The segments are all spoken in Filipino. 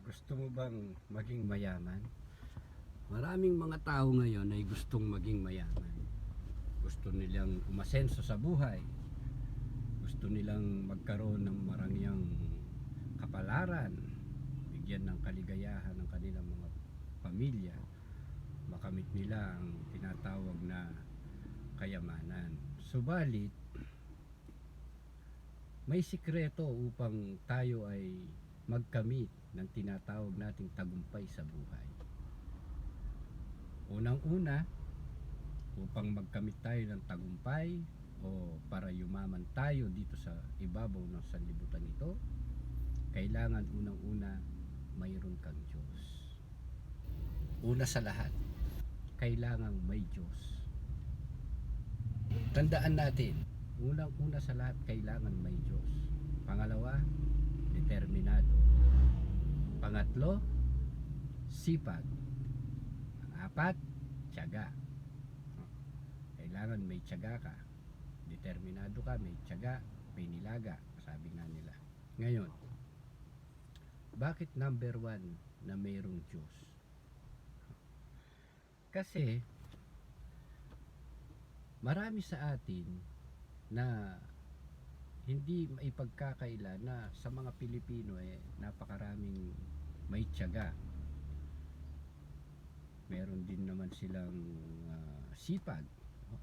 Gusto mo bang maging mayaman? Maraming mga tao ngayon ay gustong maging mayaman. Gusto nilang umasenso sa buhay. Gusto nilang magkaroon ng marangyang kapalaran, bigyan ng kaligayahan ng kanilang mga pamilya, makamit nila ang tinatawag na kayamanan. Subalit, may sikreto upang tayo ay magkamit ng tinatawag nating tagumpay sa buhay. Unang-una, upang magkamit tayo ng tagumpay o para yumaman tayo dito sa ibabaw ng sanlibutan ito, kailangan unang-una mayroon kang Diyos. Una sa lahat, kailangan may Diyos. Tandaan natin, unang-una sa lahat, kailangan may Diyos. Pangalawa, determinado. Pangatlo, sipag. Pang-apat, tiyaga. Kailangan may tiyaga ka. Determinado ka, may tiyaga, may nilaga, sabi nga nila. Ngayon, bakit number one na mayroong Diyos? Kasi marami sa atin na hindi maipagkakaila na sa mga Pilipino napakaraming may tiyaga. Meron din naman silang sipag,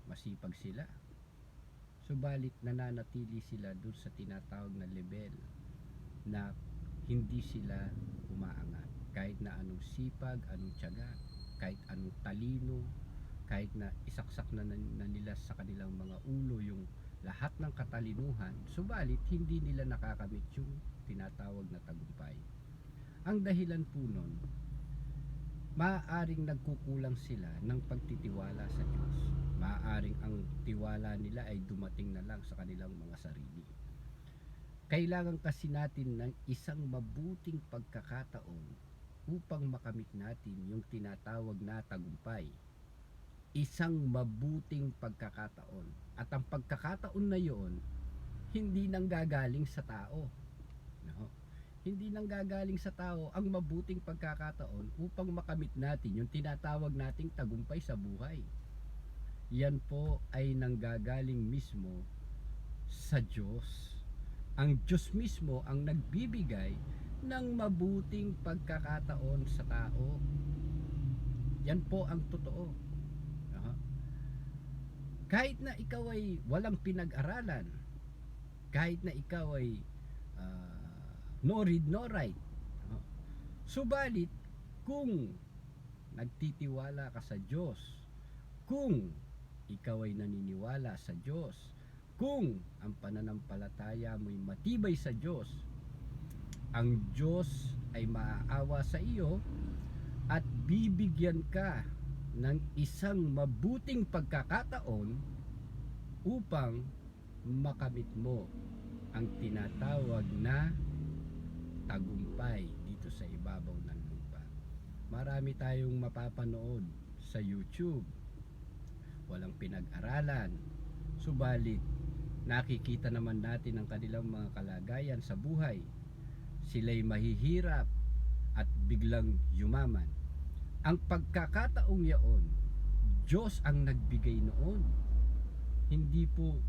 masipag sila. Subalit nananatili sila dun sa tinatawag na level na hindi sila umaangat. Kahit na anong sipag, anong tiyaga, kahit anong talino, kahit na isaksak na nila sa kanilang mga ulo yung lahat ng katalinuhan, subalit hindi nila nakakamit yung tinatawag na tagumpay. Ang dahilan po nun, maaaring nagkukulang sila ng pagtitiwala sa Diyos. Maaaring ang tiwala nila ay dumating na lang sa kanilang mga sarili. Kailangan kasi natin ng isang mabuting pagkakataon upang makamit natin yung tinatawag na tagumpay. Isang mabuting pagkakataon. At ang pagkakataon na yon, hindi nanggagaling sa tao. No? Hindi nanggagaling sa tao ang mabuting pagkakataon upang makamit natin yung tinatawag nating tagumpay sa buhay. Yan po ay nanggagaling mismo sa Diyos. Ang Diyos mismo ang nagbibigay ng mabuting pagkakataon sa tao. Yan po ang totoo. Kahit na ikaw ay walang pinag-aralan, kahit na ikaw ay no read no write, subalit kung nagtitiwala ka sa Diyos, kung ikaw ay naniniwala sa Diyos, kung ang pananampalataya mo'y matibay sa Diyos, ang Diyos ay maaawa sa iyo at bibigyan ka ng isang mabuting pagkakataon upang makamit mo ang tinatawag na tagumpay dito sa ibabaw ng lupa. Marami tayong mapapanood sa YouTube, walang pinag-aralan, subalit nakikita naman natin ang kanilang mga kalagayan sa buhay. Sila'y mahihirap at biglang yumaman. Ang pagkakataong yaon, Diyos ang nagbigay noon. Hindi po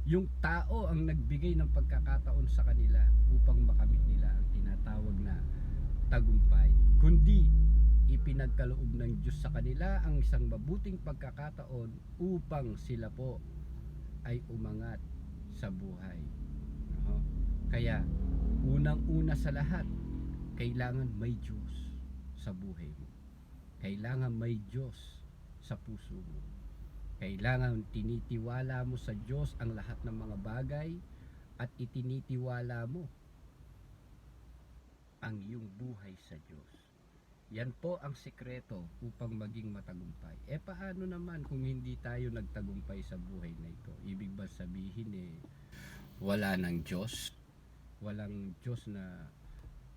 yung tao ang nagbigay ng pagkakataon sa kanila upang makamit nila ang tinatawag na tagumpay, kundi ipinagkaloob ng Diyos sa kanila ang isang mabuting pagkakataon upang sila po ay umangat sa buhay. Kaya unang-una sa lahat, kailangan may Diyos sa buhay mo. Kailangan may Diyos sa puso mo. Kailangan tinitiwala mo sa Diyos ang lahat ng mga bagay at itinitiwala mo ang iyong buhay sa Diyos. Yan po ang sikreto upang maging matagumpay. Paano naman kung hindi tayo nagtagumpay sa buhay na ito? Ibig ba sabihin wala ng Diyos? Walang Diyos na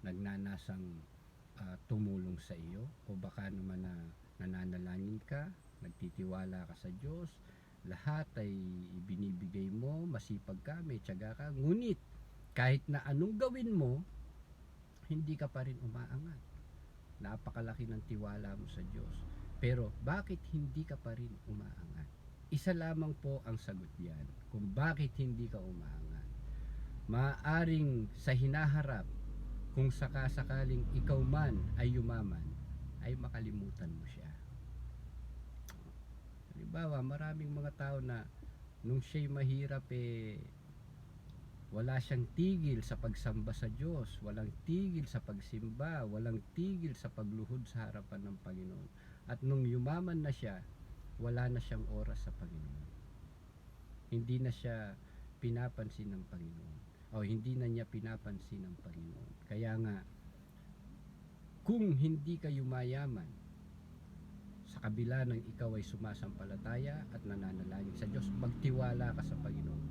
nagnanasang tumulong sa iyo? O baka naman na nananalangin ka, nagtitiwala ka sa Diyos, lahat ay binibigay mo, masipag ka, may tiyaga ka, ngunit kahit na anong gawin mo, hindi ka pa rin umaangat. napakalaki ng tiwala mo sa Diyos. Pero bakit hindi ka pa rin umaangat? Isa lamang po ang sagot diyan kung bakit hindi ka umaangat. Maaring sa hinaharap, kung sakasakaling ikaw man ay yumaman, ay makalimutan mo siya. Halimbawa, maraming mga tao na nung siya'y mahirap wala siyang tigil sa pagsamba sa Diyos, walang tigil sa pagsimba, walang tigil sa pagluhod sa harapan ng Panginoon. At nung yumaman na siya, wala na siyang oras sa Panginoon. Hindi na siya pinapansin ng Panginoon. O hindi na niya pinapansin ng Panginoon. Kaya nga, kung hindi ka yumayaman, sa kabila ng ikaw ay sumasampalataya at nananalangin sa Diyos, magtiwala ka sa Panginoon.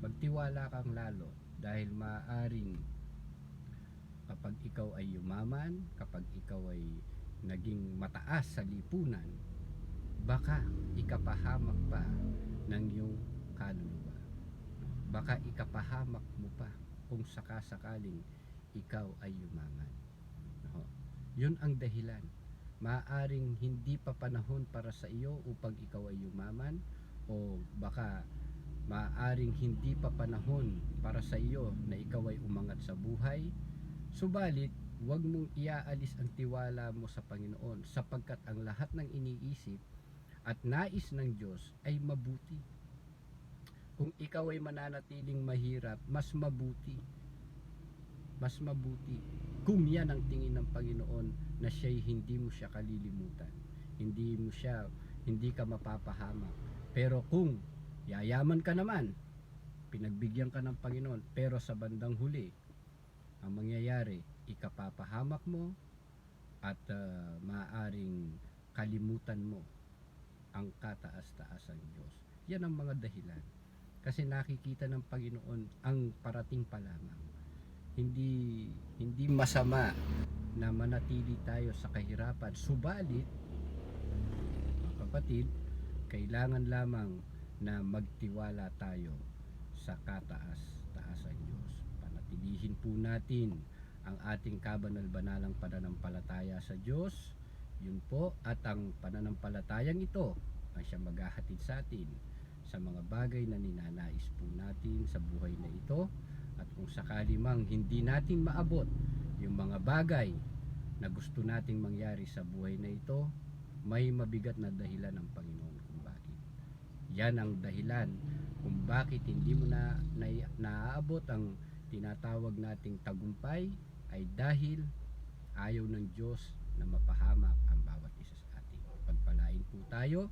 Magtiwala kang lalo dahil maaaring kapag ikaw ay yumaman, kapag ikaw ay naging mataas sa lipunan, baka ikapahamak pa ng iyong kaluluwa. Baka ikapahamak mo pa kung sakasakaling ikaw ay yumaman. Yun ang dahilan. Maaaring hindi pa panahon para sa iyo upang ikaw ay yumaman, o baka maaaring hindi pa panahon para sa iyo na ikaw ay umangat sa buhay. Subalit, huwag mong iaalis ang tiwala mo sa Panginoon, sapagkat ang lahat ng iniisip at nais ng Diyos ay mabuti. Kung ikaw ay mananatiling mahirap, mas mabuti. Mas mabuti kung yan ang tingin ng Panginoon, na siya'y hindi mo siya kalilimutan, hindi ka mapapahamak. Pero kung yayaman ka naman, pinagbigyan ka ng Panginoon, pero sa bandang huli, ang mangyayari, ikapapahamak mo at maaaring kalimutan mo ang kataas-taasang Diyos. Yan ang mga dahilan. Kasi nakikita ng Panginoon ang parating pa lamang. Hindi masama na manatili tayo sa kahirapan. Subalit, kapatid, kailangan lamang na magtiwala tayo sa kataas-taasang Diyos. Panatilihin po natin ang ating kabanal-banalang pananampalataya sa Diyos. Yun po, at ang pananampalatayang ito ay siya maghahatid sa atin sa mga bagay na ninanais po natin sa buhay na ito. At kung sakali mang hindi natin maabot yung mga bagay na gusto nating mangyari sa buhay na ito, may mabigat na dahilan ng Panginoon kung bakit. Yan ang dahilan kung bakit hindi mo naaabot ang tinatawag nating tagumpay, ay dahil ayaw ng Diyos na mapahamak ang bawat isa sa atin. Pagpalain po tayo.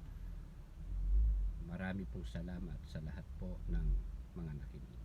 Marami pong salamat sa lahat po ng mga nakinig.